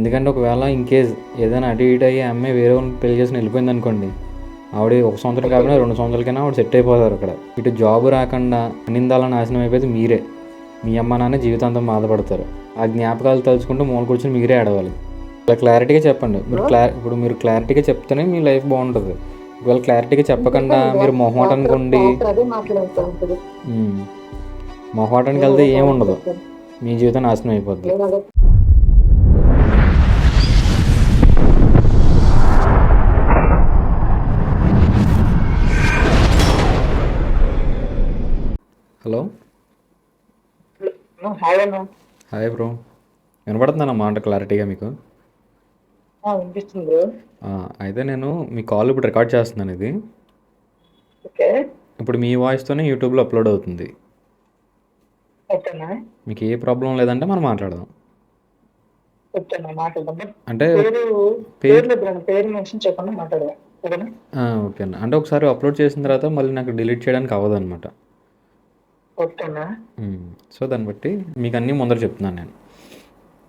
ఎందుకంటే ఒకవేళ ఇన్‌కేస్ ఏదైనా అటు ఇటు అయ్యి ఆ అమ్మాయి వేరే వాళ్ళని పెళ్లి చేసుకొని వెళ్ళిపోయిందనుకోండి, ఆవిడ 1 సంవత్సరం కాకపోయినా 2 సంవత్సరాలకైనా ఆవిడ సెట్ అయిపోతారు అక్కడ. ఇటు జాబ్ రాకుండా అన్నిందాలా నాశనం అయిపోతే మీరే. మీ అమ్మ నాన్న జీవితాంతం బాధపడతారు. ఆ జ్ఞాపకాలు తలుచుకుంటూ మూల కూర్చొని మీరే ఏడవాలి. ఇలా క్లారిటీగా చెప్పండి. ఇప్పుడు మీరు క్లారిటీగా చెప్తేనే మీ లైఫ్ బాగుంటుంది. ఒకవేళ క్లారిటీగా చెప్పకుండా మీరు మొహమాటానికి ఉండి మొహమాటానికి వెళ్తే ఏముండదు, మీ జీవితం నాశనం అయిపోద్ది. Hello, hi bro. వినపడుతుందా నా మాట క్లారిటీగా మీకు? వినిపిస్తుంది. అయితే నేను మీ కాల్ ఇప్పుడు రికార్డ్ చేస్తున్నాను. ఇది ఓకే, ఇప్పుడు మీ వాయిస్తోనే యూట్యూబ్లో అప్లోడ్ అవుతుంది. ఓకేనా? మీకు ఏ ప్రాబ్లం లేదంటే మనం మాట్లాడదాం. ఓకేనా, మాట్లాడదాం. అంటే పేరు పేరు పేరు మెన్షన్ చెప్పండి, మాట్లాడదాం. ఓకేనా? ఓకే అన్న. అంటే ఒకసారి అప్లోడ్ చేసిన తర్వాత మళ్ళీ నాకు డిలీట్ చేయడానికి అవ్వదు అనమాట. ఓకేనా? సో దాన్ని బట్టి మీకు అన్నీ ముందర చెప్తున్నాను నేను.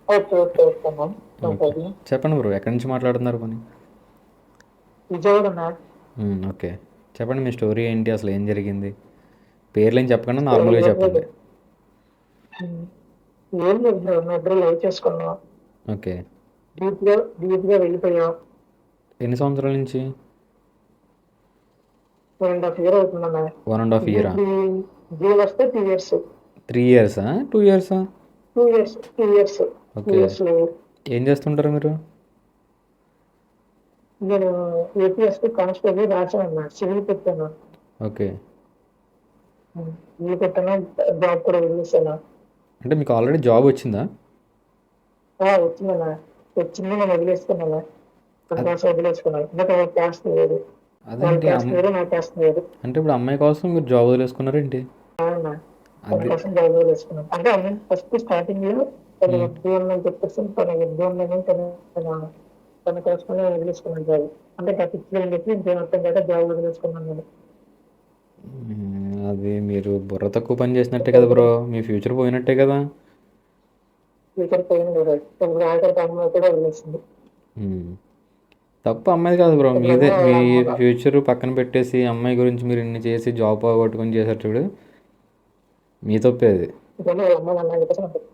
ఓకే ఓకే ఓకేనా, ఓకే, చెప్పండి బ్రో. ఎక్కడి నుంచి మాట్లాడుతున్నారు పని? విజయవాడనా? ఓకే, చెప్పండి. మీ స్టోరీ ఏంటి, అసలు ఏం జరిగింది? పేర్లు ఏం చెప్పకుండా నార్మల్గా చెప్పండి. ఏం లేదు బ్రో, మా ఇద్దరు లవ్ చేసుకున్నాం. ఓకే. డీప్ గా వెళ్ళిపోయాం. ఎన్ని సంవత్సరాల నుంచి? 1.5 year అవుతుందన్నా. 1.5 year? జూన్ వస్తే 2 years. 3 years, 2 years? 2 years, 2 years. Okay. ఏం చేస్తుంటారు మీరు? నేను ఏపీఎస్పీ కానిస్టేబుల్ రాశాను, సివిల్ పెట్టాను. ఓకే. సివిల్ పెట్టాను, జాబ్ కూడా వదిలేసాను. అంటే మీకు ఆల్రెడీ జాబ్ వచ్చిందా? వచ్చిందన్నా. వచ్చింది, నేను వదిలేసుకున్నాను. వదిలేసుకున్నాను. ఇంకా క్యాస్ట్ లేదు. వాళ్ళ అదేంటి క్యాస్ట్ వేరు, నా క్యాస్ట్ వేరు. అంటే ఇప్పుడు అమ్మాయి కోసం మీరు జాబ్ వదిలేసుకున్నారేంటి? అవునా? తన అది కోసం జాబ్ వదిలేసుకున్నాను. అంటే అమ్మాయి ఫస్ట్ స్టార్టింగ్ లో తన వద్దు అని చెప్పేసి తన వద్దు అని తన కోసమే వదిలేసుకున్నాను జాబ్. అంటే గట్టించు అని చెప్పి ఇంకేం అర్థం కాక జాబ్ వదిలేసుకున్నాను నేను. అది మీరు బుర్ర తక్కువ పని చేసినట్టే కదా బ్రో. మీ ఫ్యూచర్ పోయినట్టే కదా. ఫ్యూచర్ పోయింది కదా, ఇప్పుడు ఆఖరికి అమ్మాయి కూడా వదిలేసింది. తప్పు అమ్మాయి కాదు బ్రో, మీదే. ఇప్పుడేమో మీ వాళ్ళ అమ్మ ఫ్యూచర్ పక్కన పెట్టేసి అమ్మాయి గురించి మీరు ఇన్ని చేసి జాబ్ పోగొట్టుకొని చేశారు చూడు, మీ తప్పే అది. ఇప్పుడేమో వాళ్ళ అమ్మ నాన్న చెప్పేసి ఉంటుంది.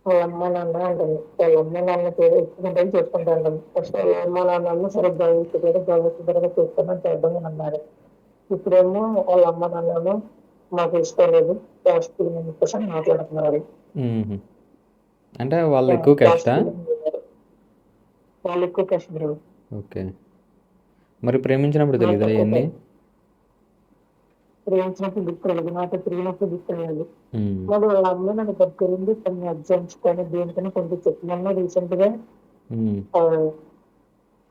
వాళ్ళ అమ్మ నాన్న అంటుంది. వాళ్ళ అమ్మ నాన్న పేరు ఎత్తుకుంటే చేసుకుంటా ఉంటుంది. ఫస్ట్ వాళ్ళ అమ్మ నాన్న సరే జాబ్ ఇచ్చేది, జాబ్ వచ్చిన తర్వాత చేసుకున్నాను చేద్దామని అన్నారు. ఇప్పుడేమో వాళ్ళ అమ్మ నాన్నను మాకు ఇష్టం లేదు, క్యాస్ట్ ఫీలింగ్ అని చెప్పేసి అని మాట్లాడుతున్నారు. మ్మ్. అంటే వాళ్ళు ఎక్కువ క్యాస్ట్ కష్టా? ఫీలింగ్ వాళ్ళు ఎక్కువ క్యాస్ట్ బ్రో. ఓకే. మరి ప్రేమించినప్పుడు నాకు తెలీదా తక్కువ ఇవన్నీ? క్యాస్ట్. ప్రేమించినప్పుడు గుర్తురాలేదు, నాకు తిరిగినప్పుడు గుర్తురాలేదు. మ్మ్. మరి వాళ్ళ అమ్మ నన్ను దగ్గరుండి కొన్ని ఎగ్జామ్స్ కానీ దేనికైనా పంపించచ్చు. మొన్న రీసెంట్ గా మ్మ్. ఆ,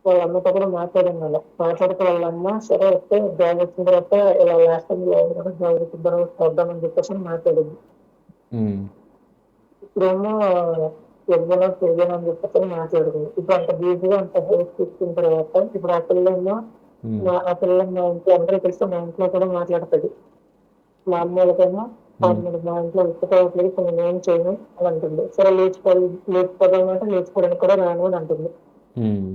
వాళ్ళ అమ్మతో కూడా మాట్లాడాను. నేను మాట్లాడితే వాళ్ళ అమ్మ సరే వస్తే జాబ్ వచ్చిన తర్వాత ఇలా లాస్ట్ టైం జాబ్ వచ్చిన తర్వాత చూద్దామని చెప్పేసి మాట్లాడింది. మ్మ్. ఇప్పుడేమో ఎవ్వరో తెలియని అని చెప్పేసి మాట్లాడుతుంది. ఇప్పుడు అంత బిజీగా అంత హెల్ప్ తీసుకున్న తర్వాత ఇప్పుడు ఆ పిల్లేమో మ్మ్. ఆ పిల్ల మా ఇంట్లో అందరూ తెలిస్తే మా ఇంట్లో కూడా మాట్లాడుతుంది. మా అమ్మ వాళ్ళకేమో మ్మ్. మీరు మా ఇంట్లో ఉప్పుకోవట్లేదు, ఇప్పుడు నేను ఏం చేయను అని అంటుంది. సరే లేచిపోదామంటే లేచిపోవడానికి కూడా రాను అని అంటుంది. మ్మ్.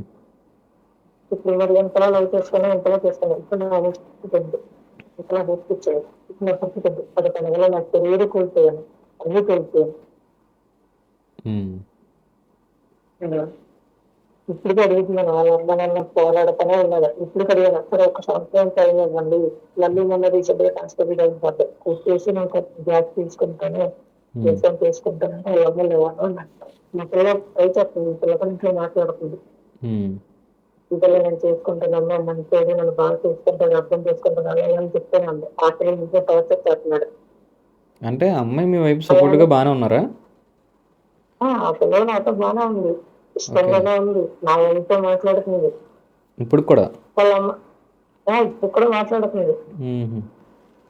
ఇప్పుడు మరి ఎంతలా లవ్ చేసుకున్నా ఎంతలా చేసుకున్నా ఇప్పుడు నా పరిస్థితి ఇంతలా నేర్పించాడు. ఇప్పుడు నా పరిస్థితి 11 నెలలు నా కెరీర్ కోల్పోయాను, అన్ని కోల్పోయాను. మ్మ్. ఇప్పుడు అడుగుతున్నాను, వాళ్ళ అమ్మ నాన్న పోరాడుతూనే ఉన్నాడు. ఇప్పుడు అడిగాను, సరే ఒక సంవత్సరం టైం ఇవ్వండి, మళ్ళీ మొన్న రీసెంట్ గా కాన్స్టేబుల్ అయిపోతే వచ్చేసి నాకు జాబ్ తీసుకుంటాను, మ్మ్. వ్యవసాయం చేసుకుంటాను వాళ్ళ అమ్మ లేవను అన్నాడు. మా పిల్ల ట్రై చేస్తుంది, పిల్లల ఇంట్లో మాట్లాడుతుంది. మ్మ్. ఇంట్లో నేను చేసుకుంటున్నాను, మంచిది, నన్ను బాగా చేసుకుంటాను, అర్థం చేసుకుంటున్నాను అని చెప్తాను. ఆ పిల్లల ఇంట్లో టార్చర్ చేస్తున్నాడు. అంటే అమ్మాయి మీ వైపు సపోర్ట్గా బాగానే ఉన్నారా? ఆ పిల్లలు నాతో బాగానే ఉంది, ఓకే. ఇష్టంగానే ఉంది, నా ఇంట్లో మాట్లాడుతుంది. ఇప్పుడు కూడా? వాళ్ళ అమ్మ ఇప్పుడు కూడా మాట్లాడుతుంది, మ్మ్.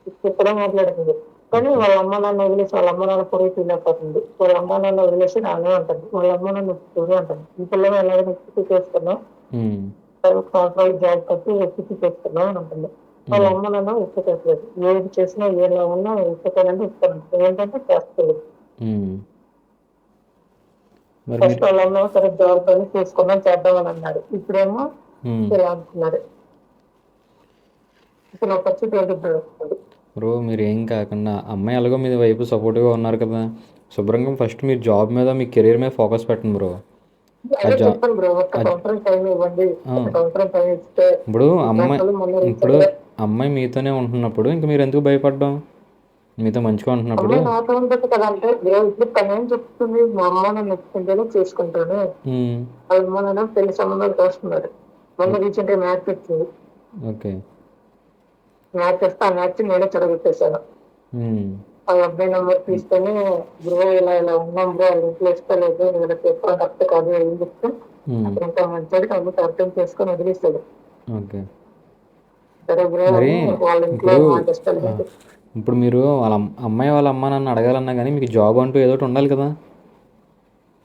ఇప్పుడు కూడా మాట్లాడుతుంది. కానీ ఓకే. వాళ్ళ అమ్మ నాన్న వదిలేసి వాళ్ళ అమ్మ నాన్న పొరుగు తినకపోతుంది. వాళ్ళ అమ్మ నాన్న వదిలేసి నానే ఉంటుంది, వాళ్ళ అమ్మ నాన్న ఒప్పుకోరు అంటుంది. ఈ పిల్లలు ఎలాగైనా ఎక్కికి చేసుకున్నాం, మ్మ్. 5 సంవత్సరాలు జాబ్ కట్టి ఎక్కికి చేసుకున్నాం అని అంటుంది. వాళ్ళ మ్మ్. అమ్మ నాన్న ఒప్పుకోట్లేదు. ఏది చేసినా ఏలా ఉన్నా ఒప్పుకోవాలంటే ఇస్తాను, ఏంటంటే చేస్తుంది. మ్మ్. మరి ఫస్ట్ మీరు వాళ్ళ అమ్మ సరే జాబ్ అని చూసుకుందాం చేద్దామని అన్నారు. ఇప్పుడేమో హ్మ్. ఇలా అంటున్నారు. ఇప్పుడు నాకు వచ్చి 22 వస్తుంది. బ్రో మీరేం కాకుండా అమ్మాయి ఎలాగో మీ వైపు సపోర్టివ్గా ఉన్నారు కదా, శుభ్రంగా ఫస్ట్ మీరు జాబ్ మీద మీ కెరీర్ మీద ఫోకస్ పెట్టండి బ్రో. ఆ అదే జా చెప్పాను బ్రో, ఒక్క ఆ- సంవత్సరం టైం ఇవ్వండి, ఆ. ఒక సంవత్సరం టైం ఇస్తే ఇప్పుడు అమ్మాయి అసలు మొన్న ఇప్పుడు రీసెంట్గా అమ్మాయి మీతోనే ఉంటున్నప్పుడు ఇంకా మీరు ఎందుకు భయపడ్డాం? మీతో మంచిగా ఉంటున్నప్పుడు. అమ్మాయి నాతో ఉంటుంది కదా అంటే ఇప్పుడు తను ఏం చెప్తుంది, మా అమ్మ నన్ను ఒప్పుకుంటేనే చేసుకుంటాను, హ్మ్. వాళ్ళ అమ్మ నాన్న పెళ్లి సంబంధాలు చూస్తున్నారు. మొన్న రీసెంట్ గా మ్యాచ్ వచ్చింది. ఓకే. మ్యాచ్ వస్తే ఆ మ్యాచ్ నేనే చెడగొట్టేశాను. హ్మ్. వాళ్ళ అబ్బాయి నెంబర్ తీసుకొని బ్రో ఇలా ఇలా ఉన్నాం బ్రో, వాళ్ళ ఇంట్లో ఇస్తలేదు, నేను చెప్పడం కరెక్ట్ కాదు ఏం చెప్తే హ్మ్. అప్పుడు ఇంకా మంచిది కాబట్టి అర్థం చేసుకొని వదిలేస్తాడు. ఓకే. సరే బ్రో మరి అని వాళ్ళ ఇంట్లో ఇప్పుడు మాట ఇష్టం. ఆ, ఇప్పుడు మీరు వాళ్ళ అమ్మాయి వాళ్ళ అమ్మ నన్ను అడగాలన్నా కానీ మీకు జాబ్ అంటూ ఏదో ఒకటి ఉండాలి కదా.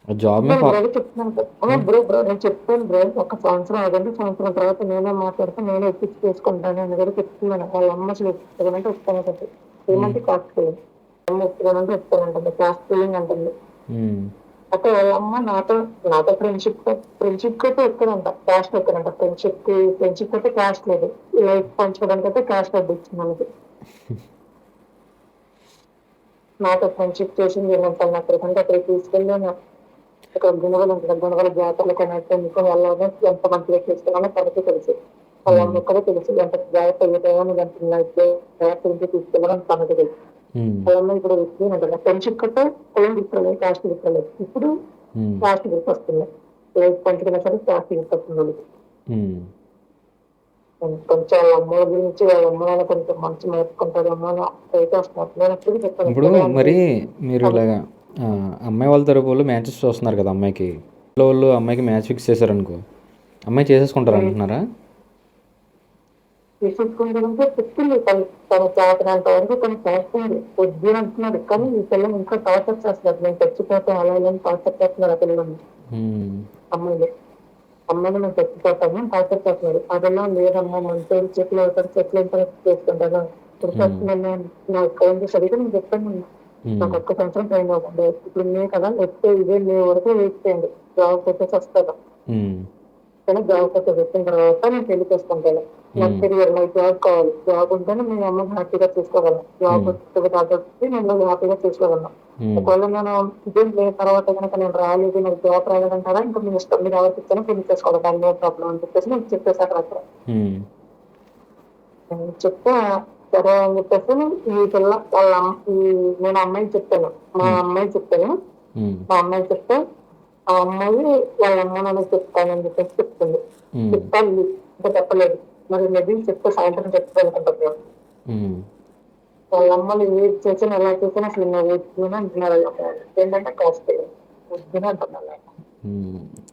ఆ జాబ్ మీద నేను బ్రో చెప్తున్నాను కదా బ్రో, నేను చెప్తాను బ్రో, ఒక సంవత్సరం అదండి, సంవత్సరం తర్వాత నేనే మాట్లాడితే నేనే ఎక్కించి చేసుకుంటాను అని కూడా చెప్తున్నాను. వాళ్ళ అమ్మ అసలు ఒప్పుకోనంటే ఒప్పుకోనంటుంది, ఏమంటే కాస్ట్ ఫీలింగ్, అమ్మ ఒప్పుకోనంటే ఒప్పుకోనంటుంది, కాస్ట్ ఫీలింగ్ అంటుంది. అయితే వాళ్ళ అమ్మ నాతో ఫ్రెండ్షిప్ అయితే ఎక్కడంట క్యాస్ట్ ఎక్కడంట, ఫ్రెండ్షిప్ అయితే క్యాస్ట్ లేదు, లైఫ్ పంచుకోవడానికి అయితే క్యాస్ట్ వడ్డీ ఇచ్చింది మనకి. నాతో ఫ్రెండ్షిప్ చేసింది ఏమంటే అక్కడికంటే అక్కడికి తీసుకెళ్ళి ఇక్కడ గుణగలు ఉంటుంది, గుణగల జాతరలు కొనైతే మీకు వాళ్ళని ఎంత మంచిగా చేసుకున్నామో తనకి తెలుసు, వాళ్ళ అమ్మ కూడా తెలుసు ఎంత జాగ్రత్త అయ్యేటో అయితే జాగ్రత్త తీసుకెళ్ళడం తనకి తెలుసు. వాళ్ళ అమ్మ ఇప్పుడు అంటే ఫ్రెండ్షిప్ కంటే కులం గుర్తులేదు, కాస్ట్ గుర్తులేదు, ఇప్పుడు కాస్ట్ గుర్తు వస్తుంది, లైఫ్ పంచుకున్న సరే కాస్ట్ గుర్తు వస్తుంది వాళ్ళకి. కొంచెం వాళ్ళ అమ్మ గురించి వాళ్ళ అమ్మ నాన్న కొంచెం మంచి నేర్చుకుంటారు అమ్మ అయితే వస్తున్నారు. నేను ఎప్పుడు చెప్పాను ఇప్పుడు సరే అంటే మరి మీరు ఇలాగా అమ్మాయి వాళ్ళ తరపు వాళ్ళు మ్యాచెస్ చూస్తున్నారు కదా అమ్మాయికి, ఇంట్లో వాళ్ళు అమ్మాయికి మ్యాచ్ ఫిక్స్ చేశారనుకో, అమ్మాయి చేసేసుకుంటారు అంటున్నారా? తీసుకుంటే చెప్తుంది తన చేతనంత వరకు తను చేస్తుంది, వద్దు అంటున్నాడు, కానీ ఈ పిల్లలు ఇంకా టార్చర్ చేస్తున్నారు, నేను చచ్చిపోతే అలా ఇలా టార్చర్ చేస్తున్నారు ఆ పిల్లలు. హ్మ్. అమ్మాయిలు అమ్మాయిని నేను చచ్చిపోతాను టార్చర్ చేస్తున్నారు. అదన్నా లేదమ్మా మంచి చెట్లు అవుతారు, చెట్లు ఎంత చేసుకుంటాను ఇప్పుడు ఫస్ట్ నేను నా అకౌంట్ సరిగ్గా నేను చెప్పాను, నాకు ఒక్క సంవత్సరం టైం అవ్వకుండా ఇప్పుడు మే కదా వచ్చే ఇదే మే వరకు వెయిట్ చేయండి, జాబ్ వచ్చేసి వస్తాను, కానీ జాబ్ వచ్చి వచ్చిన తర్వాత నేను పెళ్లి చేసుకుంటాను, నాకు కెరియర్ నాకు జాబ్ కావాలి, జాబ్ ఉంటేనే నేను అమ్మని హ్యాపీగా చూసుకోగలను, జాబ్ వచ్చే కాబట్టి నేను హ్యాపీగా చూసుకోగలను. ఒకవేళ నేను ఇదేం లేని తర్వాత కనుక నేను రాలేదు, నాకు జాబ్ రాలేదంటారా ఇంకా మీ ఇష్టం, మీరు ఎవరికి ఇచ్చానో పెళ్లి చేసుకోవాలి, దాని నో ప్రాబ్లం అని చెప్పేసి నేను చెప్పేసాను అక్కడ. చెప్తే సరే అని చెప్పేసి ఈ పిల్ల వాళ్ళ నేను అమ్మాయికి చెప్పాను, మా అమ్మాయి చెప్పాను, మా అమ్మాయి చెప్తే ఆ అమ్మాయి వాళ్ళ అమ్మ నాన్న చెప్తానని చెప్పేసి చెప్తుంది. చెప్తాను ఇంకా చెప్పలేదు, మరి మేబీ చెప్తే సాయంత్రం చెప్తా అనుకుంటున్నాను. వాళ్ళ అమ్మని వెయిట్ చేసిన ఎలా చేసినా అసలు నేను వెయిట్ అంటున్నారు, ఏంటంటే కాస్ట్ వద్దునే అంటున్నాను.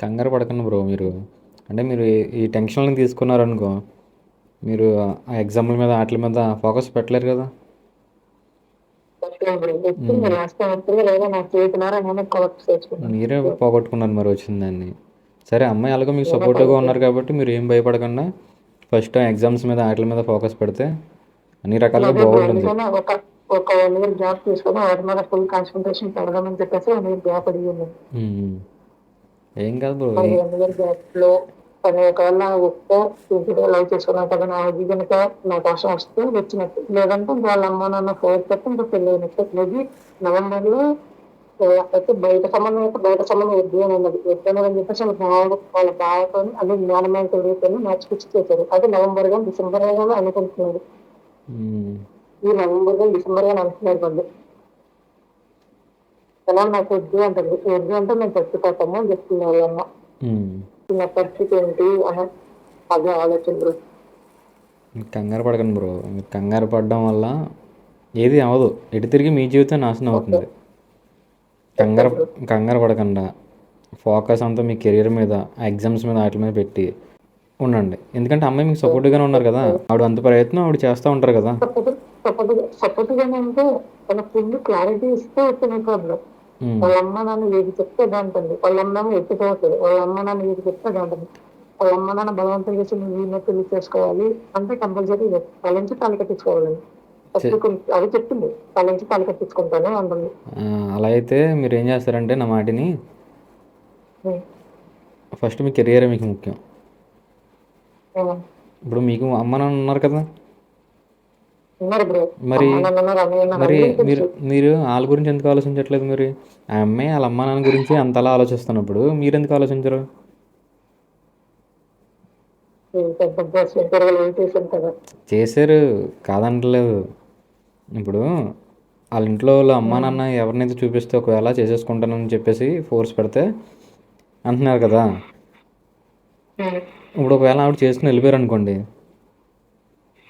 కంగారు పడకండి బ్రో మీరు. అంటే మీరు ఈ టెన్షన్లను తీసుకున్నారనుకో, మీరు ఆ ఎగ్జామ్ల మీద వాటి మీద ఫోకస్ పెట్టలేరు కదా. లాస్ట్ టైం వస్తుంది లేదా నా చేతినారా నేను కలెక్ట్ చేసుకున్నాను. మీరే పోగొట్టుకున్నారు మరి వచ్చిన దాన్ని. సరే అమ్మాయి అలాగో మీకు సపోర్టివ్గా ఉన్నారు కాబట్టి మీరు ఏం భయపడకుండా ఫస్ట్ ఎగ్జామ్స్ మీద వాటి మీద ఫోకస్ పెడితే అన్ని రకాలుగా బాగుంటుంది. ఒక 1 ఇయర్ జాబ్ తీసుకొని వాటి మీద ఫుల్ కాన్సన్ట్రేషన్ పెడదామని చెప్పేసి 1 ఇయర్ గ్యాప్ అడిగింది. ఏం కాదు బ్రో. 1 ఇయర్ గ్యాప్ లో తను ఒకవేళ వస్తే ఇంటికి లవ్ చేసుకున్నాను కదా, నా అది కనుక నా కోసం వస్తే వచ్చినట్టు, లేదంటే వాళ్ళ అమ్మ నాన్న ఫోర్త్ తప్ప ఇంకా పెళ్ళి అయినట్టు. మేబీ నవంబర్ లో అయితే బయట సంబంధం వద్దు అని అన్నది, వద్దు అని చెప్పేసి వాళ్ళ బావతో అదే జ్ఞానమైన తెలియతో మ్యాచ్ ఫిక్స్ చేశారు. అది నవంబర్ గా డిసెంబర్ గా అనుకుంటున్నారు, ఈ నవంబర్ గా డిసెంబర్ గా అనుకుంటున్నారు వాళ్ళు. ఎలా నాకు వద్దు అంటుంది, వద్దు అంటే మేము చచ్చిపోతాము అని చెప్తుంది వాళ్ళమ్మ. నా పరిస్థితి ఏంటి అని అదే ఆలోచన బ్రో. కంగారు పడకండి బ్రో. మీరు కంగారు పడడం వల్ల ఏది అవ్వదు, ఎటు తిరిగి మీ జీవితం నాశనం అవుతుంది. కంగారు కంగారు పడకుండా ఫోకస్ అంతా మీ కెరీర్ మీద, ఆ ఎగ్జామ్స్ మీద వాటి మీద పెట్టి ఉండండి. ఎందుకంటే అమ్మాయి మీకు సపోర్టివ్గానే ఉన్నారు కదా, ఆవిడ అంత ప్రయత్నం ఆవిడ చేస్తూ ఉంటారు కదా. సపోర్ట్ గానే అంటే తన ఫుల్ క్లారిటీ ఇస్తే వచ్చిన ప్రాబ్లం. వాళ్ళ అమ్మ నాన్న ఏది చెప్తే దాంటుంది, వాళ్ళ అమ్మ ఎత్తిపోతుంది, వాళ్ళ అమ్మ నాన్న ఏది చెప్తే దాంటుంది. వాళ్ళ అమ్మ నాన్న బలవంతం చేసి నువ్వు ఈయన పెళ్లి చేసుకోవాలి అంటే కంపల్సరీ వాళ్ళ నుంచి తాళి కట్టించుకోవాలని అది చెప్తుంది, వాళ్ళ నుంచి తాళి కట్టించుకుంటాను అంటుంది. అలా అయితే మీరు ఏం చేస్తారంటే నా మాటిని ఉమ్, ఫస్ట్ మీ కెరియరే మీకు ముఖ్యం. ఉమ్. ఇప్పుడు మీకు అమ్మ నాన్న ఉన్నారు కదా, ఉన్నారు బ్రో. మరి అమ్మ నాన్న ఉన్నారు, అన్నయ్య ఉన్నారు, మరి అందరూ మీరు తెలుసు. మీరు వాళ్ళ గురించి ఎందుకు ఆలోచించట్లేదు? మరి ఆ అమ్మాయి వాళ్ళ అమ్మ నాన్న గురించి అంతలా ఆలోచిస్తున్నప్పుడు మీరెందుకు ఆలోచించరు? పెద్ద బస్ ఇంటర్వ్యూలు ఏం చేశాను కదా. చేశారు, కాదంటలేదు. ఇప్పుడు వాళ్ళ ఇంట్లో వాళ్ళ అమ్మా ఉమ్, నాన్న ఎవరినైతే చూపిస్తే ఒకవేళ చేసేసుకుంటానని చెప్పేసి ఫోర్స్ పెడితే అంటున్నారు కదా. ఉమ్, ఇప్పుడు ఒకవేళ ఆవిడ చేసుకుని వెళ్ళిపోయారు అనుకోండి,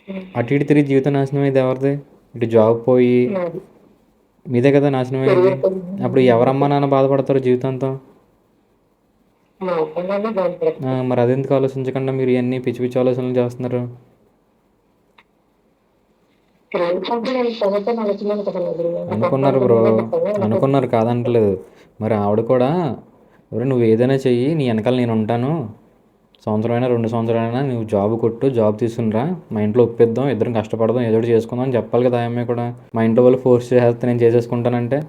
ఉమ్. అటు ఇటు తిరిగి జీవితం నాశనం అయ్యేది ఎవరిది? ఇటు జాబ్ పోయి నాది మీదే కదా నాశనం అయ్యేది. కెరియర్ అప్పుడు ఎవరమ్మా నాన్న బాధపడతారు జీవితాంతం? మా అమ్మ నాన్న బాధపడుతున్నారు. మరి అదెందుకు ఆలోచించకుండా మీరు ఇవన్నీ పిచ్చి పిచ్చి ఆలోచనలు చేస్తున్నారు? ఎందుకంటే నేను చదువుతాను ఆలోచన కదా బ్రో. నాకు అనుకున్నారు అర్థం బ్రో, నాకు అనుకున్నారు కాదంటలేదు. మరి ఆవిడ కూడా ఎవరు నువ్వు ఏదైనా చెయ్యి, నీ వెనకాల నేను ఉంటాను, సంవత్సరమైనా 2 సంవత్సరాలైనా నువ్వు జాబ్ కొట్టు, జాబ్ తీసుకునిరా, మా ఇంట్లో ఒప్పిద్దాం, ఇద్దరం కష్టపడదాం, ఏదో ఒకటి చేసుకుందాం అని చెప్పాలి కదా ఆ అమ్మాయి కూడా. మా ఇంట్లో వాళ్ళు ఫోర్స్ చేస్తే నేను చేసేసుకుంటానంటే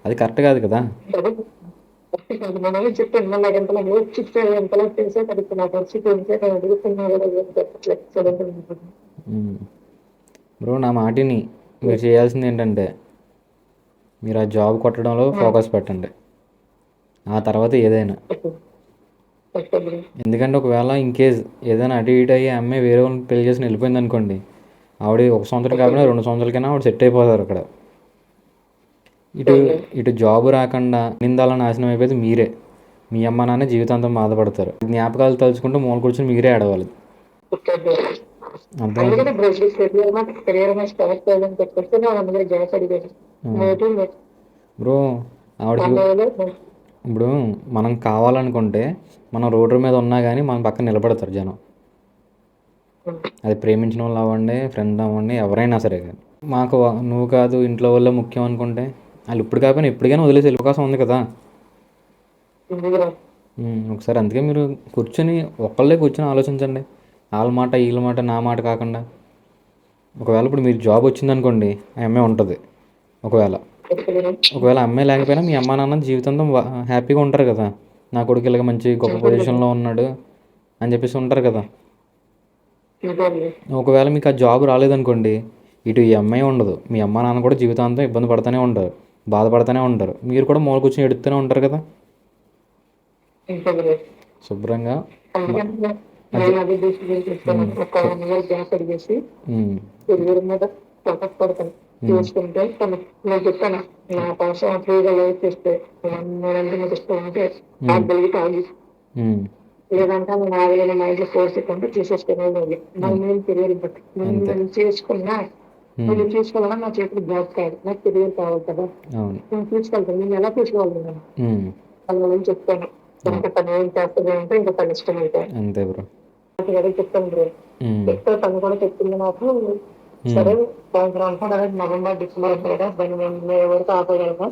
అది కరెక్ట్ కాదు కదా. మనమే చెప్పాను మళ్ళీ ఎంతలో చిప్స్ ఎంతలో తెలిసే కడుపు నా పరిస్థితి ఉంటే నేను అడుగుతున్నా కూడా ఏం చెప్పట్లేదు చదువుతుంది. ఉమ్. బ్రో నా మాటిని మీరు చేయాల్సింది ఏంటంటే మీరు ఆ జాబ్ కొట్టడంలో ఫోకస్ పెట్టండి, ఆ తర్వాత ఏదైనా. ఎందుకంటే ఒకవేళ ఇన్ కేస్ ఏదైనా అటు ఇటు అయ్యి ఆ అమ్మాయి వేరే వాళ్ళని పెళ్లి చేసుకుని వెళ్ళిపోయింది అనుకోండి, ఆవిడ 1 సంవత్సరం కాకుండా 2 సంవత్సరాలకైనా ఆవిడ సెట్ అయిపోతారు అక్కడ. ఇటు ఇటు జాబ్ రాకుండా నిందాల నాశనం అయిపోతే మీరే, మీ అమ్మ నాన్న జీవితాంతం బాధపడతారు. జ్ఞాపకాలు తలుచుకుంటూ మూల కూర్చొని మీరే ఆడవాలి. అర్థమవుతుంది. అందుకనే బ్రో కెరియర్ మీద స్టార్ట్ చేయాలని చెప్పేసి నేను అందులో జాబ్ అడిగాను. నేను బ్రో ఆవిడకి ఇప్పుడు మనం కావాలనుకుంటే మనం రోడ్డు మీద ఉన్నా కానీ మన పక్కన నిలబడతారు జనం. అది ప్రేమించిన వాళ్ళు అవ్వండి, ఫ్రెండ్ అవ్వండి, ఎవరైనా సరే కానీ. మాకు నువ్వు కాదు ఇంట్లో వాళ్ళే ముఖ్యం అనుకుంటే వాళ్ళు ఇప్పుడు కాకపోయినా ఎప్పటికైనా వదిలేసే అవకాశం ఉంది కదా. ఒకసారి అందుకే మీరు కూర్చొని ఒక్కళ్ళే కూర్చొని ఆలోచించండి, వాళ్ళ మాట వీళ్ళ మాట నా మాట కాకుండా. ఒకవేళ ఇప్పుడు మీరు జాబ్ వచ్చిందనుకోండి, ఆ అమ్మాయి ఉంటుంది. ఒకవేళ ఒకవేళ అమ్మాయి లేకపోయినా మీ అమ్మా నాన్న జీవితాంతం హ్యాపీగా ఉంటారు కదా, నా కొడుకు ఇలాగ మంచి గొప్ప పొజిషన్లో ఉన్నాడు అని చెప్పేసి ఉంటారు కదా. ఒకవేళ మీకు ఆ జాబ్ రాలేదనుకోండి, ఇటు ఈ అమ్మాయి ఉండదు, మీ అమ్మా నాన్న కూడా జీవితాంతం ఇబ్బంది పడుతూనే ఉంటారు, బాధపడుతూనే ఉంటారు, మీరు కూడా మూల కూర్చొని ఎడుతూనే ఉంటారు కదా. శుభ్రంగా నేను అది డిసిజన్ తీసుకున్నాను. ఒక 1 year గ్యాప్ అడిగేసి కెరియర్ మీద ఫోకస్ పెడతాను. చూసుకుంటే తను నేను చెప్పాను నా కోసం ఫ్రీగా లైఫ్ చేస్తే నేనంటే నాకు ఇష్టం అంటే ఆగలిగి తాగి లేదంటే నేను ఆగలేని మా ఇంట్లో ఫోర్స్ ఇస్తుంటే తీసేసుకునేది. నాకు నేను కెరియర్ బట్టి నేను చేసుకున్నా నేను చూసుకోవాలన్నా నా చేతికి జాబ్ కాదు, నాకు కెరియర్ కావాలి కదా. నేను తీసుకెళ్తాను, నేను ఎలా తీసుకోవాలి నేను చెప్తాను. ఇంకా తను ఏం చేస్తుంది అంటే ఇంకా తన ఇష్టం అయితే అంతే బ్రో. చెప్తాను బ్రో. చెప్తే తను కూడా చెప్తుంది నాకు. సరే సాయంత్రం అనుకుంటాను నవంబర్ డిసెంబర్ కదా దాన్ని నేను ఎవరికి ఆపగలను.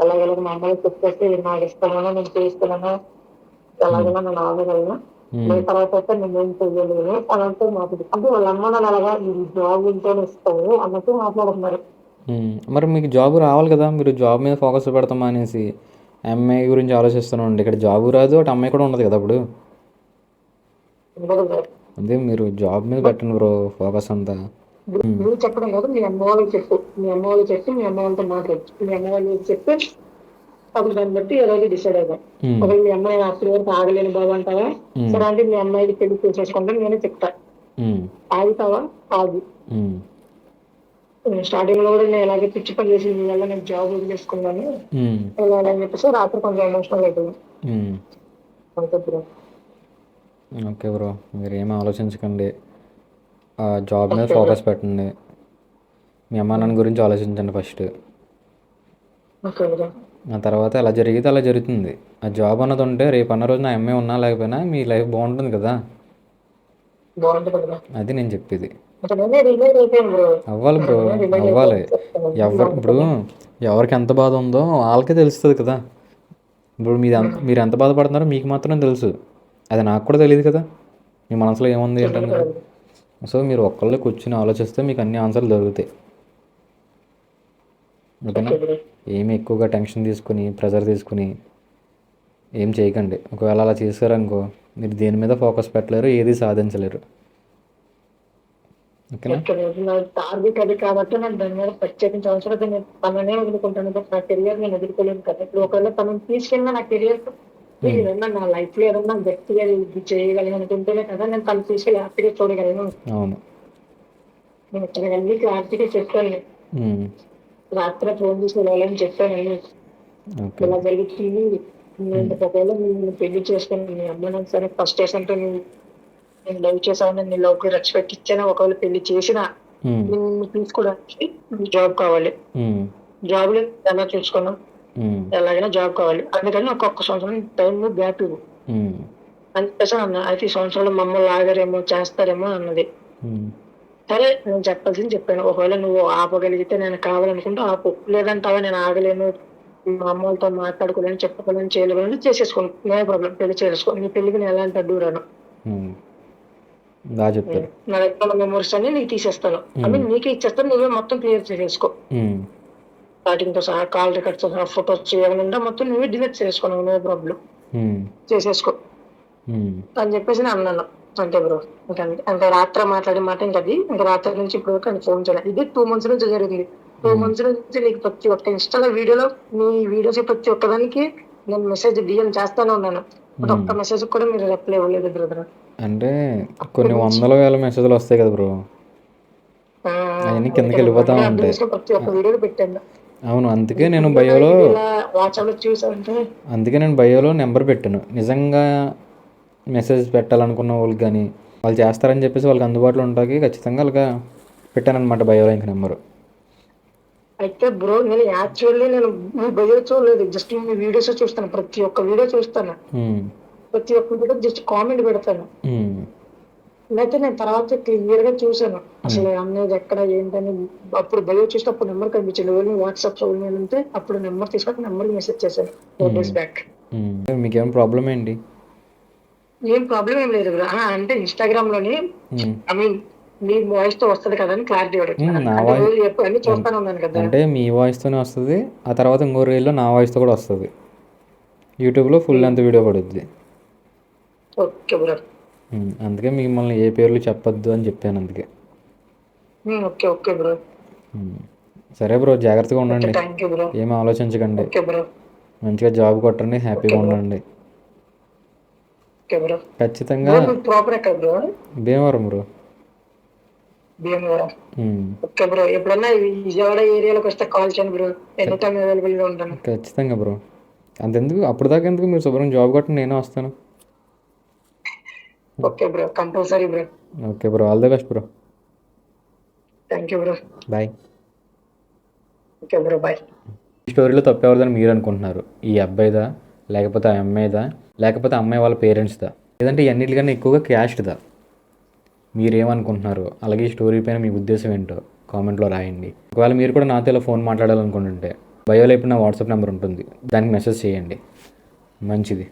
ఎలాగెలా మా అమ్మాయి చెప్పేసి నాకు ఇష్టమైనా నేను చేస్తున్నాను, ఎలాగైనా నేను ఆగగలను. నేను తర్వాత అయితే నేనేం చెయ్యలేను అనంటే మాట్లాడు అంటే వాళ్ళ అమ్మ నాన్న అలాగా జాబ్ ఉంటేనే ఇస్తావు అన్నట్టు మాట్లాడుతున్నారు. మరి మీకు జాబ్ రావాలి కదా, మీరు జాబ్ మీద ఫోకస్ పెడతాం అనేసి అమ్మాయి గురించి ఆలోచిస్తున్నాండి. ఇక్కడ జాబ్ రాదు, అటు అమ్మాయి కూడా ఉండదు కదా అప్పుడు. అదే మీరు జాబ్ మీద పెట్టండి బ్రో ఫోకస్ అంతా. నువ్వు చెప్పడం కాదు, మీ అమ్మ వాళ్ళు చెప్పు, మీ అమ్మ వాళ్ళు చెప్పి మీ అమ్మ వాళ్ళతో మాట్లాడు, మీ అమ్మ వాళ్ళు చెప్పి అప్పుడు దాన్ని బట్టి ఎలాగో డిసైడ్ అవుతాం. ఒకవేళ మీ అమ్మాయి అప్పటి వరకు ఆగలేని బాబు అంటావా, సరే అంటే మీ అమ్మాయికి పెళ్లి చేసేసుకుంటాను నేనే చెప్తా. ఆగుతావా ఆగు. స్టార్టింగ్ లో కూడా నేను ఎలాగే పిచ్చి పని చేసి వల్ల నేను జాబ్ వదిలేసుకున్నాను అని చెప్పేసి రాత్రి కొంచెం ఎమోషనల్ అయిపోయింది. ఓకే బ్రో, మీరు ఏమి ఆలోచించకండి, ఆ జాబ్ మీద ఫోకస్ పెట్టండి, మీ అమ్మ నాన్న గురించి ఆలోచించండి ఫస్ట్. ఆ తర్వాత ఎలా జరిగితే అలా జరుగుతుంది. ఆ జాబ్ అన్నది ఉంటే రేపు అన్న రోజున అమ్మాయి ఉన్నా లేకపోయినా మీ లైఫ్ బాగుంటుంది కదా. అది నేను చెప్పేది. అవ్వాలి బ్రో, అవ్వాలి. ఇప్పుడు ఎవరికి ఎంత బాధ ఉందో వాళ్ళకే తెలుస్తుంది కదా. ఇప్పుడు మీరు ఎంత బాధపడుతున్నారో మీకు మాత్రం తెలుసు, అది నాకు కూడా తెలియదు కదా మీ మనసులో ఏముంది ఏంటన్నది. సో మీరు ఒక్కళ్ళే కూర్చుని ఆలోచిస్తే మీకు అన్ని ఆన్సర్లు దొరుకుతాయి. ఓకేనా? ఏమి ఎక్కువగా టెన్షన్ తీసుకుని ప్రెజర్ తీసుకుని ఏం చేయకండి. ఒకవేళ అలా చేశారనుకో మీరు దేని మీద ఫోకస్ పెట్టలేరు, ఏది సాధించలేరు. ఓకేనా? నా టార్గెట్ అది కాబట్టి నేను దాని మీద ప్రత్యేకించి అవసరం నేను తననే వదులుకుంటాను. బట్ నా కెరియర్ నేను వదులుకోలేను కదా. ఇప్పుడు ఒకవేళ తనని తీసుకెళ్ళినా నా కెరియర్ ఏదన్నా నా లైఫ్ లో ఏదన్నా గట్టిగా ఇది చేయగలను అనుకుంటేనే కదా నేను తను తీసుకెళ్ళి హ్యాపీగా చూడగలను. అవును. నేను ఇక్కడ వెళ్ళి క్లారిటీగా చెప్పాను. రాత్రి ఫోన్ చేసి వెళ్ళాలని చెప్పాను. ఓకే. ఇలా జరుగుతుంది. నేను ఒకవేళ నేను పెళ్లి చేసుకుని మీ అమ్మ నాకు సరే ఫస్ట్ డేస్ అంటే నేను లవ్ చేసాను, నేను లవ్ కి రెస్పెక్ట్ ఇచ్చాను. ఒకవేళ పెళ్లి చేసినా నిన్ను తీసుకోవడానికి జాబ్ కావాలి. జాబ్ లో ఎలా చూసుకున్నాం, ఎలాగైనా జాబ్ కావాలి. అందుకని నాకు ఒక్క సంవత్సరం టైం గ్యాప్ ఇవ్వు అని చెప్పేసి అన్నా. అయితే ఈ సంవత్సరంలో మమ్మల్ని ఆగారేమో చేస్తారేమో అన్నది. సరే నేను చెప్పాల్సింది చెప్పాను. ఒకవేళ నువ్వు ఆపగలిగితే నేను కావాలనుకుంటే ఆపు, లేదంటావా నేను ఆగలేను, మా అమ్మ వాళ్ళతో మాట్లాడుకోలేను, చెప్పుకోలేను, చేయలేను, చేసేసుకోను, నో ప్రాబ్లం, పెళ్లి చేసుకో. నీ పెళ్లికి నేను ఎలాంటి అడ్డు రాను. బాగా చెప్పారు. నా దగ్గర మెమోరీస్ అన్ని నీకు తీసేస్తాను, అవి నీకే ఇచ్చేస్తాను, నువ్వే మొత్తం క్లియర్ చేసేసుకో. స్టార్టింగ్ తో సహా, కాల్ రికార్డ్స్ సహా, ఫొటోస్ ఏమైనా మొత్తం నువ్వే డిలీట్ చేసుకున్నావు, నో ప్రాబ్లం, చేసేసుకో అని చెప్పేసి నేను అన్నాను. అంతే బ్రో. ఇంకా అంటే రాత్రి మాట్లాడే మాట ఇంకా అది. ఇంకా రాత్రి నుంచి ఇప్పుడు వరకు ఆయన ఫోన్ చేయలేదు. ఇది 2 months నుంచి జరిగింది. 2 months నుంచి నీకు ప్రతి ఒక్క ఇన్స్టాలో వీడియోలో నీ వీడియోస్ ప్రతి ఒక్కదానికి నేను మెసేజ్ డిఎం చేస్తానే ఉన్నాను. బట్ ఒక్క మెసేజ్ కూడా మీరు రిప్లై ఇవ్వలేదు బ్రదర్. అంటే కొన్ని వందల వేల మెసేజ్లు వస్తాయి కదా బ్రో, అవన్నీ కిందకి వెళ్ళిపోతా ఉంటాయి. ప్రతి ఒక్క వీడియో పెట్టాను. అవును, అందుకే నేను బయోలో వాట్సాప్ లో చూసానంటే అందుకే నేను బయోలో నెంబర్ పెట్టాను. నిజంగా మెసేజ్ పెట్టాలనుకున్న వాళ్ళకి కానీ వాళ్ళు చేస్తారని చెప్పేసి వాళ్ళకి అందుబాటులో ఉంటాకి ఖచ్చితంగా అలాగా పెట్టానమాట బయోలో ఇంక నెంబరు. అయితే బ్రో నేను యాక్చువల్లీ నేను మీ బయో చూడలేదు, జస్ట్ మీ వీడియోస్ చూస్తాను. ప్రతి ఒక్క వీడియో చూస్తాను, ప్రతి ఒక్క వీడియో జస్ట్ కామెంట్ పెడతాను. అయితే నేను తర్వాత క్లియర్ గా చూసాను అసలు అన్నది ఎక్కడ ఏంటని. అప్పుడు బయో చూస్తే అప్పుడు నెంబర్ కనిపించింది. ఓన్లీ వాట్సాప్ అంటే అప్పుడు నెంబర్ తీసుకొని నెంబర్ మెసేజ్ చేశాను 4 days బ్యాక్. మీకేం ప్రాబ్లం ఏంటి? ఏం ప్రాబ్లం ఏం లేదు బ్రో. అంటే ఇన్స్టాగ్రామ్ లోని ఐ మీన్ మీ వాయిస్ తో వస్తుంది కదా అని క్లారిటీ అన్ని చూస్తానే ఉన్నాను కదా. అంటే మీ వాయిస్తోనే వస్తుంది, ఆ తర్వాత ఇంకో రీల్లో నా వాయిస్తో కూడా వస్తుంది. యూట్యూబ్లో ఫుల్ లెంత్ వీడియో పడుద్ది. Okay bro. అందుకే మిమ్మల్ని ఏ పేర్లు చెప్పొద్దు అని చెప్పాను. అందుకే ఓకే ఓకే బ్రో. సరే బ్రో, జాగ్రత్తగా ఉండండి, థాంక్యూ బ్రో. ఏం ఆలోచించకండి, ఓకే బ్రో. మంచిగా జాబ్ కొట్టండి, హ్యాపీగా ఉండండి. Okay bro. ఖచ్చితంగా. ప్రాపర్ ఎక్కడ bro? Bhimavaram bro. Bhimavaram. Okay bro. ఎప్పుడన్నా విజయవాడ ఏరియాలోకి వస్తే కాల్ చేయండి బ్రో, ఎనీ టైం అవైలబుల్ గా ఉంటాను. ఖచ్చితంగా బ్రో. అంతెందుకు, అప్పుడు దాకా ఎందుకు, మీరు శుభ్రం జాబ్ కొట్టండి, నేనే వస్తాను. Okay bro, compulsory bro. Okay bro, all the best bro. Thank you bro. Bye. Okay bro, bye. ఈ స్టోరీలో తప్పెవరిదని మీరు అనుకుంటున్నారు? ఈ అబ్బాయిదా, లేకపోతే ఆ అమ్మాయిదా, లేకపోతే అమ్మాయి వాళ్ళ పేరెంట్స్దా, లేదంటే ఈ అన్నిటికన్నా ఎక్కువగా క్యాస్ట్దా? మీరేమనుకుంటున్నారు? అలాగే ఈ స్టోరీ పైన మీ ఉద్దేశం ఏంటో కామెంట్లో రాయండి. ఒకవేళ మీరు కూడా నాతో ఇలా ఫోన్ మాట్లాడాలనుకుంటుంటే బయోలో ఇప్పుడు నా వాట్సాప్ నెంబర్ ఉంటుంది, దానికి మెసేజ్ చేయండి. మంచిది.